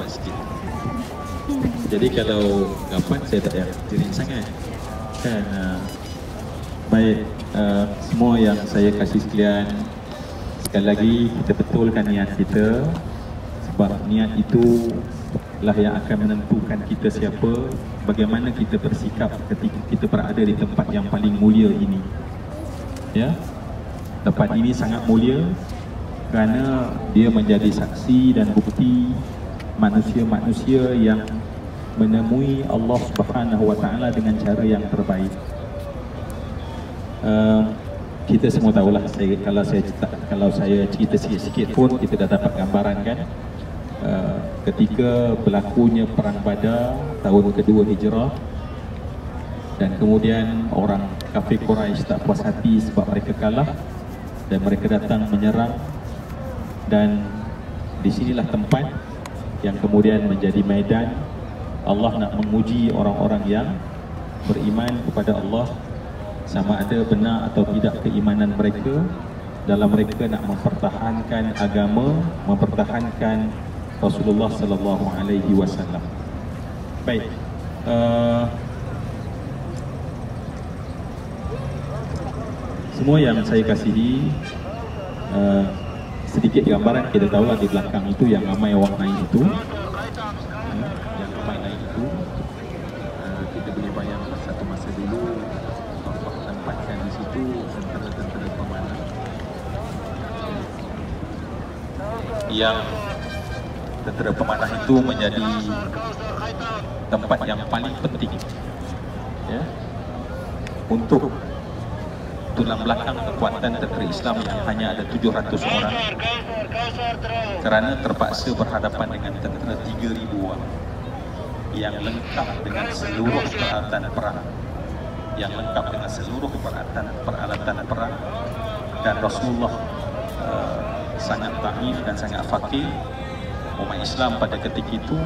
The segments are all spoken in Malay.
sikit. Jadi kalau gambar saya tak payah tiring sangat kan. Baik, semua yang saya kasih sekalian, sekali lagi kita betulkan niat kita, sebab niat itu lah yang akan menentukan kita siapa, bagaimana kita bersikap ketika kita berada di tempat yang paling mulia ini. Ya, tempat ini sangat mulia kerana dia menjadi saksi dan bukti manusia-manusia yang menemui Allah Subhanahu Wa Taala dengan cara yang terbaik. Kita semua tahulah, kalau saya cerita sikit-sikit pun kita dah dapat gambaran kan. Ketika berlakunya perang Badar tahun kedua Hijrah, dan kemudian orang kafir Quraisy tak puas hati sebab mereka kalah dan mereka datang menyerang, dan di sinilah tempat yang kemudian menjadi medan Allah nak menguji orang-orang yang beriman kepada Allah, sama ada benar atau tidak keimanan mereka dalam mereka nak mempertahankan agama, mempertahankan Rasulullah sallallahu alaihi wasallam. Baik, semua yang saya kasihi, sedikit gambaran kita tahu di belakang itu yang ramai orang naik itu, yang ramai naik itu, kita boleh bayangkan satu masa dulu Allah tempatkan di situ tentera-tentera pemanah yang tentera pemanah itu menjadi tempat yang paling penting, ya, untuk tulang belakang kekuatan tentera Islam yang hanya ada 700 orang, kerana terpaksa berhadapan dengan tentera 3,000 orang yang lengkap dengan seluruh peralatan perang, yang lengkap dengan seluruh peralatan perang, dan Rasulullah sangat dhaif dan sangat fakir umat Islam pada ketika itu,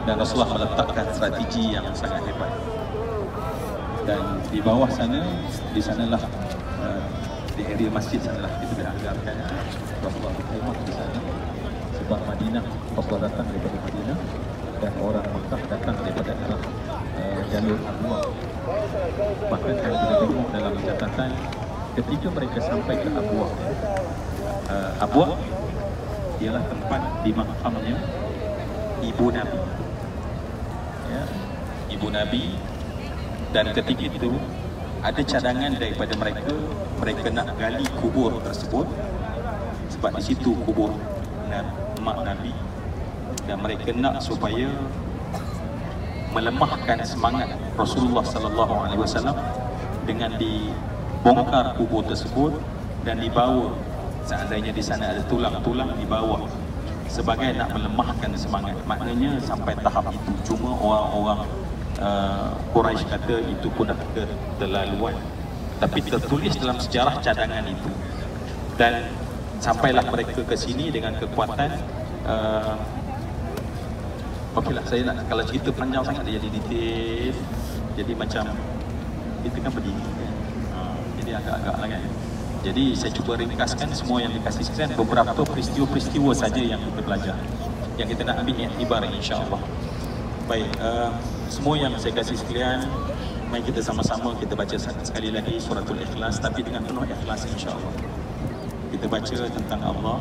dan Rasulullah meletakkan strategi yang sangat hebat. Dan di bawah sana, di sanalah di area masjid sanalah kita boleh anggarkan Rasulullah berkhidmat di sana, sebab Madinah, Rasulullah datang daripada Madinah dan orang Makkah datang daripada arah jalur Abwa. Bahkan kalau kita tengok dalam catatan, ketika mereka sampai ke Abwa, Abwa ialah tempat di makamnya ibu Nabi, ya, ibu Nabi. Dan ketika itu ada cadangan daripada mereka nak gali kubur tersebut, sebab di situ kubur mak Nabi, dan mereka nak supaya melemahkan semangat Rasulullah sallallahu alaihi wasallam dengan dibongkar kubur tersebut dan dibawa, seandainya di sana ada tulang-tulang, dibawa sebagai nak melemahkan semangat. Maknanya sampai tahap itu. Cuma orang-orang Quraisy kata itu pun dah keterlaluan, tapi tertulis dalam sejarah cadangan itu. Dan sampailah mereka ke sini dengan kekuatan. Okeylah, saya nak, kalau cerita panjang sangat dia jadi detail, jadi macam kita kan berdiri kan? Jadi agak-agak lah kan. Jadi saya cuba ringkaskan semua yang dikasih sekalian, beberapa peristiwa-peristiwa saja yang kita belajar, yang kita nak ambil iktibar insya-Allah. Baik, semua yang saya kasih sekalian, mari kita sama-sama kita baca sekali lagi suratul Ikhlas, tapi dengan penuh ikhlas insya-Allah. Kita baca tentang Allah,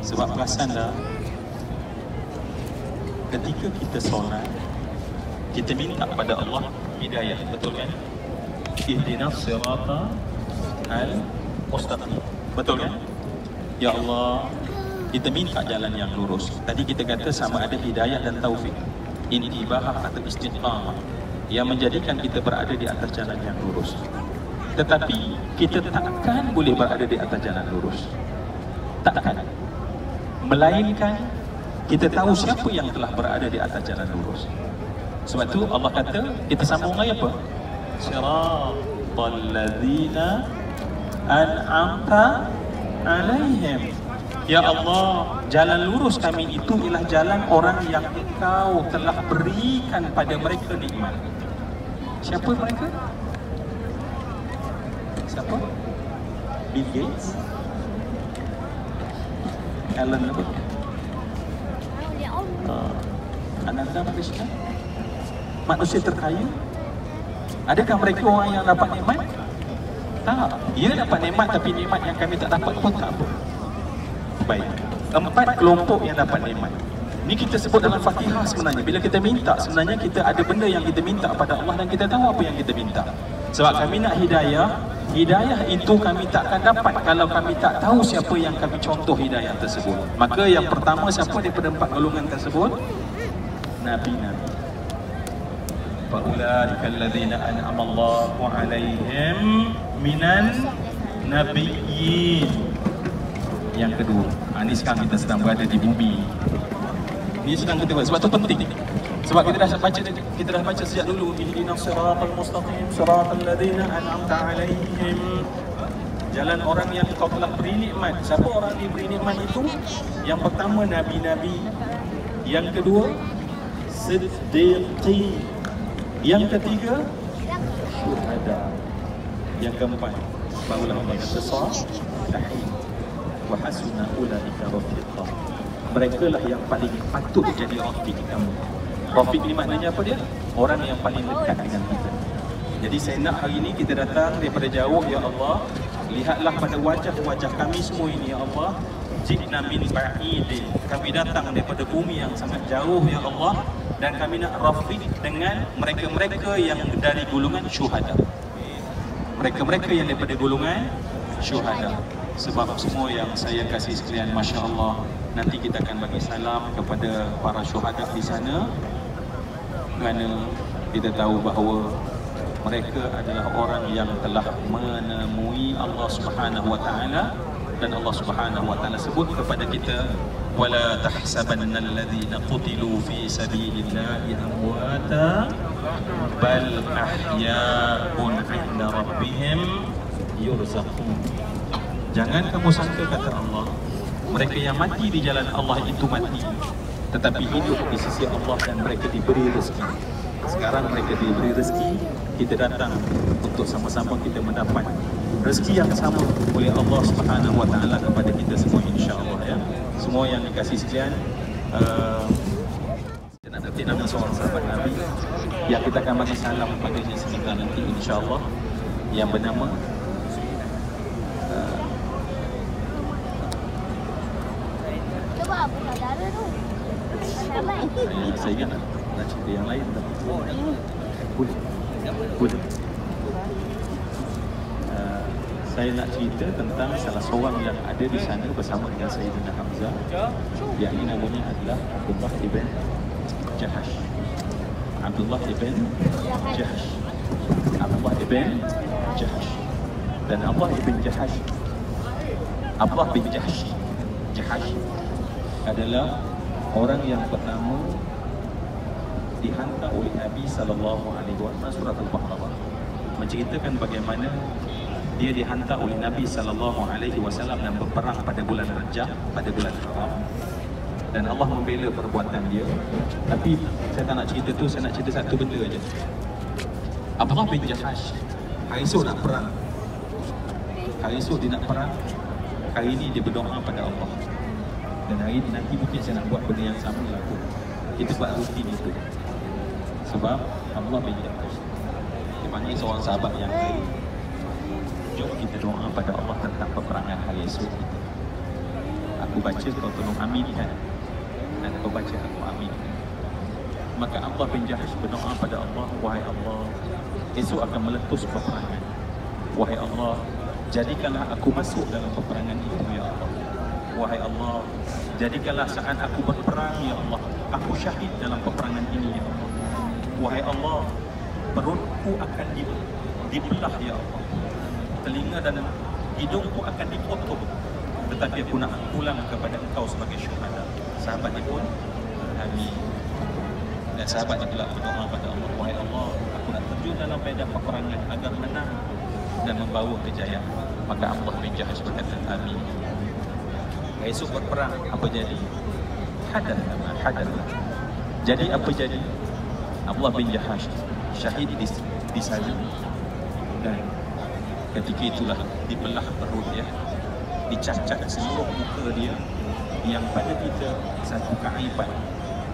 sebab perasanlah ketika kita solat, kita minta pada Allah hidayah, betul kan? Ihdinas sirata al-mustaqim, betul kan? Ya Allah, kita minta jalan yang lurus. Tadi kita kata sama ada hidayah dan taufik, intibah atau istiqamah, yang menjadikan kita berada di atas jalan yang lurus. Tetapi kita takkan boleh berada di atas jalan lurus, takkan, melainkan kita tahu siapa yang telah berada di atas jalan lurus. Sebab tu Allah kata, kita sambung ayat apa? Siratal ladzina an'amta alaihim. Ya Allah, jalan lurus kami itu ialah jalan orang yang Engkau telah berikan pada mereka nikmat. Siapa mereka? Siapa? Bill Gates? Alan apa? Ananda Krishna? Manusia terkaya? Adakah mereka orang yang dapat nikmat? Tak. Dia dapat nikmat, tapi nikmat yang kami tak dapat pun tak apa. Baik. 4 kelompok yang dapat nikmat. Ini kita sebut dalam Fatihah sebenarnya. Bila kita minta, sebenarnya kita ada benda yang kita minta pada Allah dan kita tahu apa yang kita minta. Sebab kami nak hidayah, hidayah itu kami takkan dapat kalau kami tak tahu siapa yang kami contoh hidayah tersebut. Maka yang pertama siapa daripada 4 golongan tersebut? Nabi-Nabi. Faulaika alladzina an'ama Allahu 'alaihim minan nabiyyin. Yang kedua, ini sekarang kita sedang berada di bumi. Ini sedang kita buat, sebab itu penting. Sebab kita dah baca sejak dulu, ihdinas siratal mustaqim siratal ladzina an'amta 'alaihim. Jalan orang yang kau telah beri nikmat. Siapa orang yang beri nikmat itu? Yang pertama nabi-nabi. Yang kedua siddiqin. Yang ketiga syuhada. Yang keempat barulah Allah kata salihin. Wa hasuna ulaika rafiqa. Mereka lah yang paling patut jadi rafiq kamu. Rafiq ni maknanya apa dia? Orang yang paling dekat dengan kita. Jadi saya nak hari ini kita datang daripada jauh, ya Allah. Lihatlah pada wajah-wajah kami semua ini, ya Allah. Jikna min ba'idin. Kami datang daripada bumi yang sangat jauh, ya Allah. Dan kami nak rafiq dengan mereka-mereka yang dari golongan syuhada. Mereka-mereka yang daripada golongan syuhada. Sebab semua yang saya kasih sekalian, Masya Allah, nanti kita akan bagi salam kepada para syuhada di sana, kerana kita tahu bahawa mereka adalah orang yang telah menemui Allah Subhanahu wa taala, dan Allah Subhanahu wa taala sebut kepada kita, wala tahsabanna alladhina qutilu fi sabilillahi amwata bal ahya'un 'inda rabbihim yurzaqun. Jangan kamu sangka, kata Allah, mereka yang mati di jalan Allah itu mati, tetapi hidup di sisi Allah dan mereka diberi rezeki. Sekarang mereka diberi rezeki, kita datang untuk sama-sama kita mendapat rezeki yang sama oleh Allah Subhanahu wa taala kepada kita semua, insya-Allah, ya. Semua yang dikasih sekalian, kita nak dapat nama seorang sahabat Nabi yang kita akan bagi salam pada dia sebentar nanti, insya-Allah, yang bernama saya ingat nak cerita yang lain, tapi boleh. Saya nak cerita tentang salah seorang yang ada di sana bersama dengan Sayyidina Hamzah, yang ini namanya adalah Abdullah ibn Jahash. Abdullah ibn Jahash. Abdullah ibn Jahash. Dan Abdullah ibn Jahash, Abdullah bin Jahash adalah orang yang pertama dihantar oleh Nabi SAW. Surat Al-Baqarah menceritakan bagaimana dia dihantar oleh Nabi SAW dan berperang pada bulan Rajab, pada bulan Haram, dan Allah membela perbuatan dia. Tapi saya tak nak cerita tu, saya nak cerita satu benda aja. Abdullah bin Jahash hari esok nak perang. Hari esok dia nak perang. Hari ini dia berdoa pada Allah. Dan hari ini nanti mungkin saya nak buat benda yang sama lah pun. Kita buat rutin itu. Sebab Abdullah bin Jahash, dia panggil seorang sahabat yang lain. Jom kita doa pada Allah tentang peperangan hari esok kita. Aku baca, kau tolong aminkan. Dan kau baca, aku aminkan. Maka Abdullah bin Jahash berdoa pada Allah, wahai Allah, esok akan meletus peperangan. Wahai Allah, jadikanlah aku masuk dalam peperangan itu, ya Allah. Wahai Allah, jadikanlah saat aku berperang, ya Allah, aku syahid dalam peperangan ini, ya Allah. Wahai Allah, perutku akan dibelah, ya Allah. Telinga dan hidungku akan dipotong, tetapi aku nak pulang kepada Engkau sebagai syuhada. Sahabatnya pun amin. Dan sahabatnya pula berdoa pada Allah, wahai Allah, aku nak terjun dalam medan peperangan agar menang dan membawa kejayaan. Maka Abdullah bin Jahash berkata amin. Esok berperang, apa jadi? Hadath. Jadi apa jadi? Abdullah bin Jahash syahid di sana. Dan ketika itulah dibelah perut dia, dicacat seluruh muka dia, yang pada kita satu keaiban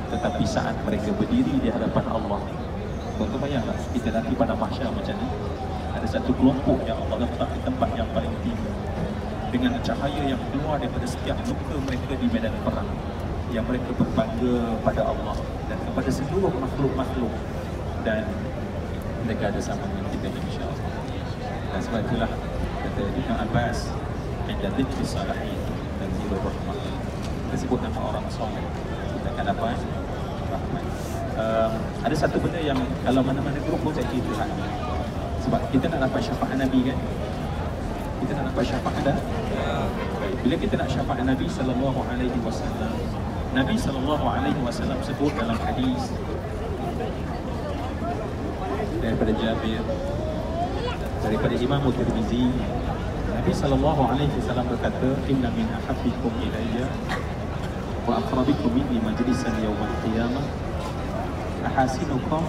Tetapi saat mereka berdiri di hadapan Allah, tuan-tuan bayanglah kita nanti pada mahsyar macam ni, ada satu kelompok yang Allah letak di tempat yang paling tinggi dengan cahaya yang keluar daripada setiap luka mereka di medan perang, yang mereka berbangga pada Allah dan kepada seluruh makhluk-makhluk, dan mereka ada sama dengan kita insya-Allah. Dan sebab itulah kata Ibn Abbas, "Inda dzikri salihin tanzilur rahmah." Kita sebut nama orang soleh, kita akan dapat rahmat. Ada satu benda yang kalau mana-mana grup pun saya cerita, sebab kita nak dapat syafaat Nabi kan, kita nak dapat syafaat dah. Bila kita nak syafaat Nabi sallallahu alaihi wasallam, Nabi sallallahu alaihi wasallam sebut dalam hadis daripada Jabir, daripada Imam Tirmizi, Nabi sallallahu alaihi wasallam berkata, "Inna min ahabbikum ilayya wa aqrabikum minni majlisan yawmal qiyamah ahasinukum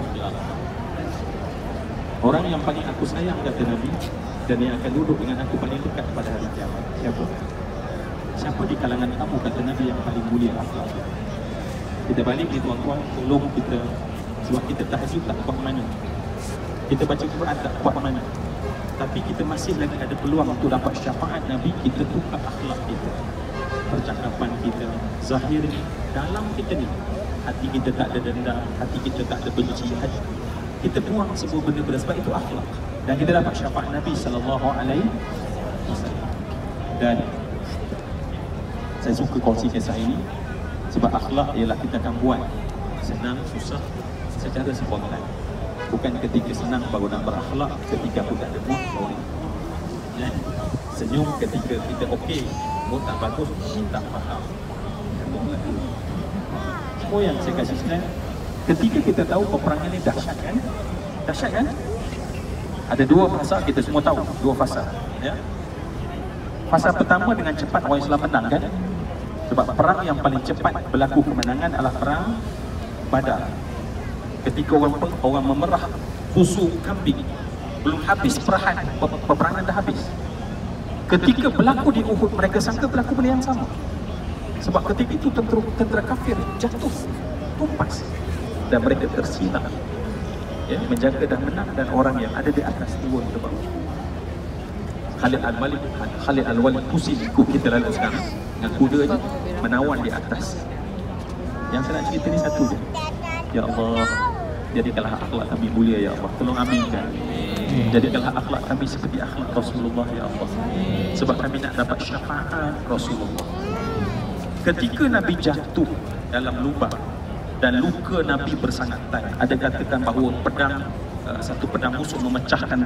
akhlaqan." Orang yang paling aku sayang, kata Nabi, dan yang akan duduk dengan aku paling dekat pada hari kiamat, siapa? Siapa di kalangan kamu, kata Nabi, yang paling mulia akhlak? Kita balik ni tuan-tuan, tolong kita, sebab kita tahajud tak kuat mana, kita baca Quran tak kuat mana, tapi kita masih lagi ada peluang untuk dapat syafaat Nabi. Kita tukar akhlak kita, percakapan kita, zahir ni, dalam kita ni, hati kita tak ada dendam, hati kita tak ada benci, hati kita buang semua benda-benda, sebab itu akhlak, dan kita dapat syafaat Nabi sallallahu alaihi wasallam. Dan saya suka kongsi kisah ini sebab akhlak ialah kita akan buat senang susah secara spontan. Bukan ketika senang baru nak berakhlak, ketika pun tak ada mood baru ya. Senyum ketika kita okey, mood tak bagus, minta faham. Semua yang saya kasih sekalian, ketika kita tahu peperangan ini dahsyat kan? Dahsyat kan? Ada dua fasa, kita semua tahu, dua fasa ya. Fasa pertama dengan cepat orang Islam menang kan? Sebab perang yang paling cepat berlaku kemenangan adalah perang Badar. Ketika orang memerah busuk kambing, belum habis perahan, peperangan dah habis. Ketika berlaku di Uhud, mereka sangka berlaku benda yang sama. Sebab ketika itu tentera kafir jatuh, tumpas, dan mereka tersilap ya, menjaga dan menang, dan orang yang ada di atas turun ke bawah. Khalid Al-Walid pusing ikut kita lalu sekarang dengan kuda je, menawan di atas. Yang saya nak cerita ni satu je. Ya Allah, jadikanlah akhlak kami mulia ya Allah. Tolong aminkan. Jadikanlah akhlak kami seperti akhlak Rasulullah ya Allah. Sebab kami nak dapat syafaat Rasulullah. Ketika Nabi jatuh dalam lubang dan luka Nabi bersangatan, ada katakan bahawa satu pedang musuh memecahkan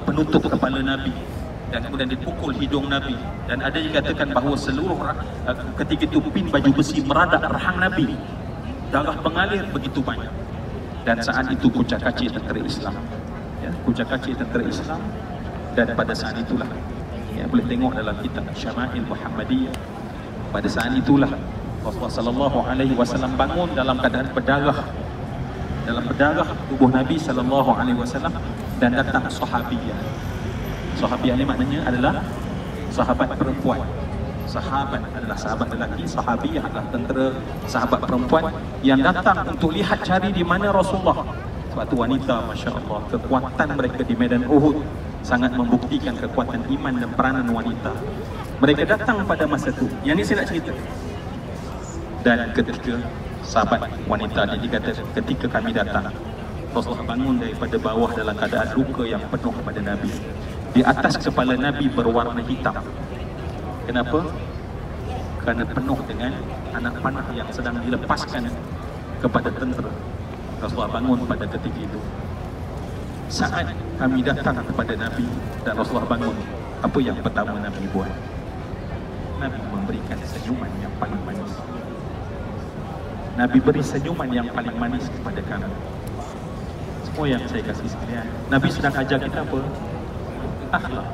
penutup kepala Nabi dan kemudian dipukul hidung Nabi, dan ada yang katakan bahawa seluruh ketika itu pin baju besi meradak rahang Nabi, darah mengalir begitu banyak. Dan saat itu kucak-kacir tentera Islam ya, kucak-kacir tentera Islam. Dan pada saat itulah ya, boleh tengok dalam kitab Syama'il Muhammadiyah, pada saat itulah Rasulullah sallallahu alaihi wasallam bangun dalam keadaan berdarah, dalam berdarah tubuh Nabi sallallahu alaihi wasallam, dan datang sahabiyah. Sahabiyah ni maknanya adalah sahabat perempuan. Sahabat adalah sahabat lelaki, sahabiyah adalah tentera sahabat perempuan yang datang untuk lihat cari di mana Rasulullah. Sebab tu wanita, masya-Allah, kekuatan mereka di medan Uhud sangat membuktikan kekuatan iman dan peranan wanita. Mereka datang pada masa itu. Yang ni saya nak cerita. Dan ketika sahabat wanita ni dikata, ketika kami datang, Rasulullah bangun daripada bawah dalam keadaan luka yang penuh kepada Nabi. Di atas kepala Nabi berwarna hitam. Kenapa? Kerana penuh dengan anak panah yang sedang dilepaskan kepada tentera. Rasulullah bangun pada ketika itu. Saat kami datang kepada Nabi dan Rasulullah bangun, apa yang pertama Nabi buat? Nabi memberikan senyuman yang paling manis. Nabi beri senyuman yang paling manis kepada kami. Semua yang saya kasih sekalian, Nabi sedang ajar kita apa? Akhlak.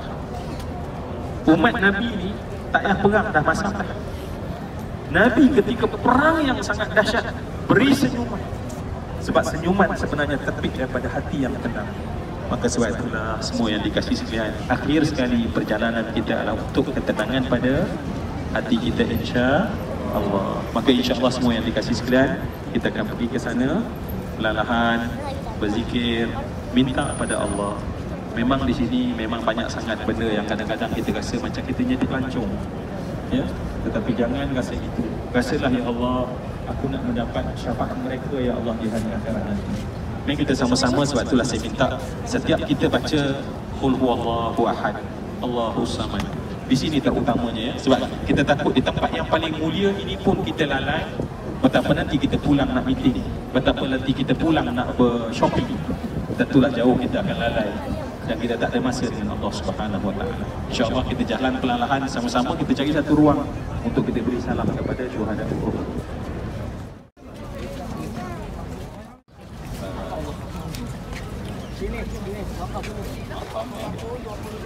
Umat Nabi ni tak payah perang dah masalah. Nabi ketika perang yang sangat dahsyat beri senyuman. Sebab senyuman sebenarnya terbit daripada hati yang tenang. Maka sebab itulah semua yang dikasih sekalian, akhir sekali perjalanan kita adalah untuk ketenangan pada hati kita insya Allah. Maka insya-Allah semua yang dikasih sekalian, kita akan pergi ke sana perlahan-lahan, berzikir, minta pada Allah. Memang di sini memang banyak sangat benda yang kadang-kadang kita rasa macam kita jadi pelancong, ya. Tetapi jangan rasa itu. Rasalah, ya Allah, aku nak mendapat syafaat mereka, ya Allah, di hari akhirat nanti. Mari kita sama-sama, sebab itulah saya minta setiap kita baca Qul huwallahu ahad, Allahus samad. Di sini terutamanya, ya. Sebab kita takut di tempat yang paling mulia ini pun kita lalai. Betapa nanti kita pulang nak meeting, betapa nanti kita pulang nak shopping. Tentulah jauh kita akan lalai dan kita tak ada masa dengan Allah Subhanahu Wa Taala. InsyaAllah kita jalan perlahan-lahan sama-sama, kita cari satu ruang untuk kita beri salam kepada syuhada Uhud.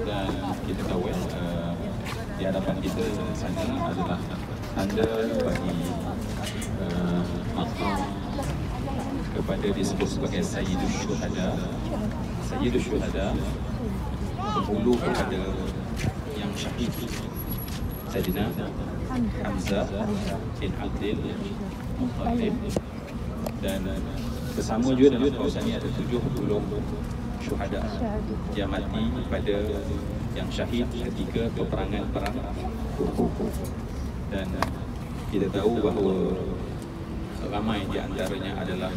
Dan kita tahu di hadapan kita sana adalah tanda bagi maqam kepada disebut sebagai Sayyidus Syuhada. Sayyidus Syuhada berhulu kepada yang syahid, Sayyidina Hamzah bin Abdul Muttalib. Dan bersama juga dalam kawasan ini ada 70 syuhada yang mati pada yang syahid ketika peperangan perang Uhud. Dan kita tahu bahawa ramai di antaranya adalah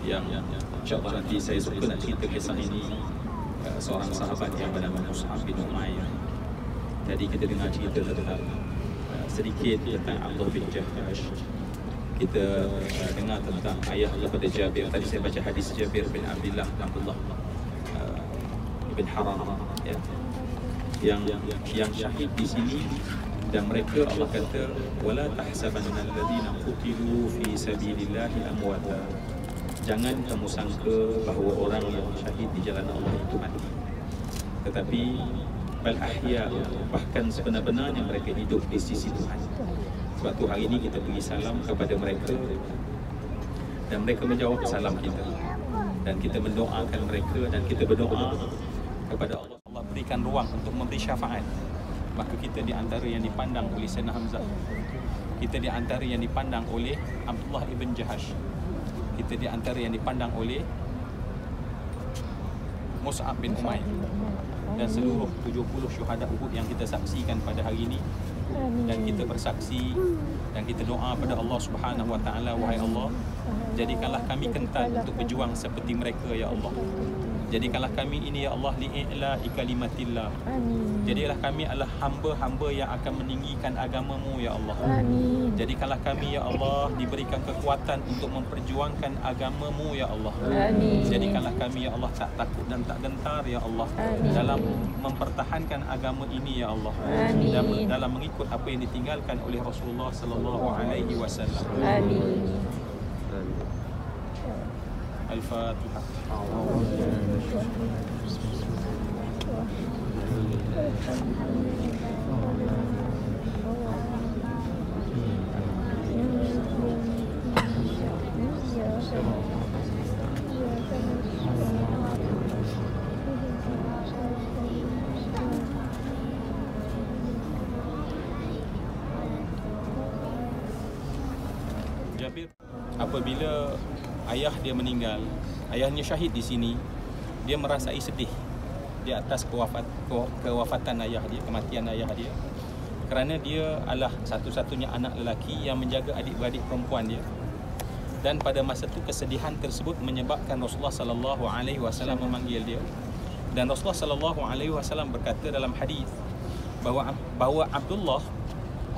yang insya-Allah nanti saya suka nak cerita kisah ini, seorang sahabat yang bernama Mus'ab bin Umair. Jadi kita dengar cerita tentang sedikit tentang Abdullah bin Jahash. Kita dengar tentang ayah daripada Jabir. Tadi saya baca hadis Jabir bin Abdullah bin Haram, ya, yang syahid di sini. Dan mereka, Allah kata, wala tahsabanna alladhina qutilu fi sabilillahi amwata. Jangan kamu sangka bahawa orang yang syahid di jalan Allah itu mati, tetapi bal ahya, bahkan sebenar-benarnya mereka hidup di sisi Tuhan. Sebab tu hari ini kita beri salam kepada mereka dan mereka menjawab salam kita, dan kita mendoakan mereka dan kita berdoa kepada Allah. Allah berikan ruang untuk memberi syafaat. Maka kita di antara yang dipandang oleh Sayyidina Hamzah, kita di antara yang dipandang oleh Abdullah ibn Jahash, kita di antara yang dipandang oleh Mus'ab bin Umair, dan seluruh 70 syuhada Uhud yang kita saksikan pada hari ini. Dan kita bersaksi dan kita doa pada Allah Subhanahu Wa Taala, wahai Allah, jadikanlah kami kental untuk berjuang seperti mereka, ya Allah. Jadikanlah kami ini, ya Allah, li'i'la'i kalimatillah. Jadilah kami adalah hamba-hamba yang akan meninggikan agamamu, ya Allah. Jadikanlah kami, ya Allah, diberikan kekuatan untuk memperjuangkan agamamu, ya Allah. Jadikanlah kami, ya Allah, tak takut dan tak gentar, ya Allah, dalam mempertahankan agama ini, ya Allah. Dan dalam mengikut apa yang ditinggalkan oleh Rasulullah sallallahu alaihi wasallam. Amin. Al-Fatihah. Jabir, apabila ayah dia meninggal, ayahnya syahid di sini, dia merasai sedih di atas kewafatan ayah dia, kematian ayah dia, kerana dia adalah satu-satunya anak lelaki yang menjaga adik-beradik perempuan dia. Dan pada masa itu kesedihan tersebut menyebabkan Rasulullah sallallahu alaihi wasallam memanggil dia, dan Rasulullah sallallahu alaihi wasallam berkata dalam hadis bahawa Abdullah,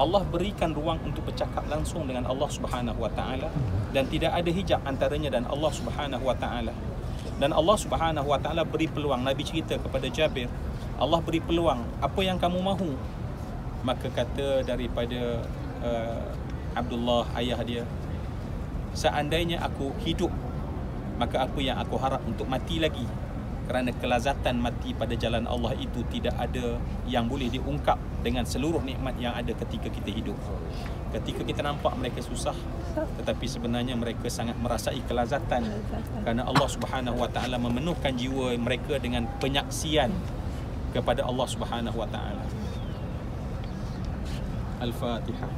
Allah berikan ruang untuk bercakap langsung dengan Allah Subhanahu Wa Taala, dan tidak ada hijab antaranya dan Allah Subhanahu Wa Taala. Dan Allah Subhanahu Wa Taala beri peluang. Nabi cerita kepada Jabir, Allah beri peluang, apa yang kamu mahu? Maka kata daripada Abdullah, ayah dia, seandainya aku hidup, maka apa yang aku harap untuk mati lagi, kerana kelazatan mati pada jalan Allah itu tidak ada yang boleh diungkap dengan seluruh nikmat yang ada ketika kita hidup. Ketika kita nampak mereka susah, tetapi sebenarnya mereka sangat merasai kelazatan kerana Allah Subhanahu Wa Taala memenuhkan jiwa mereka dengan penyaksian kepada Allah Subhanahu Wa Taala. Al-Fatihah.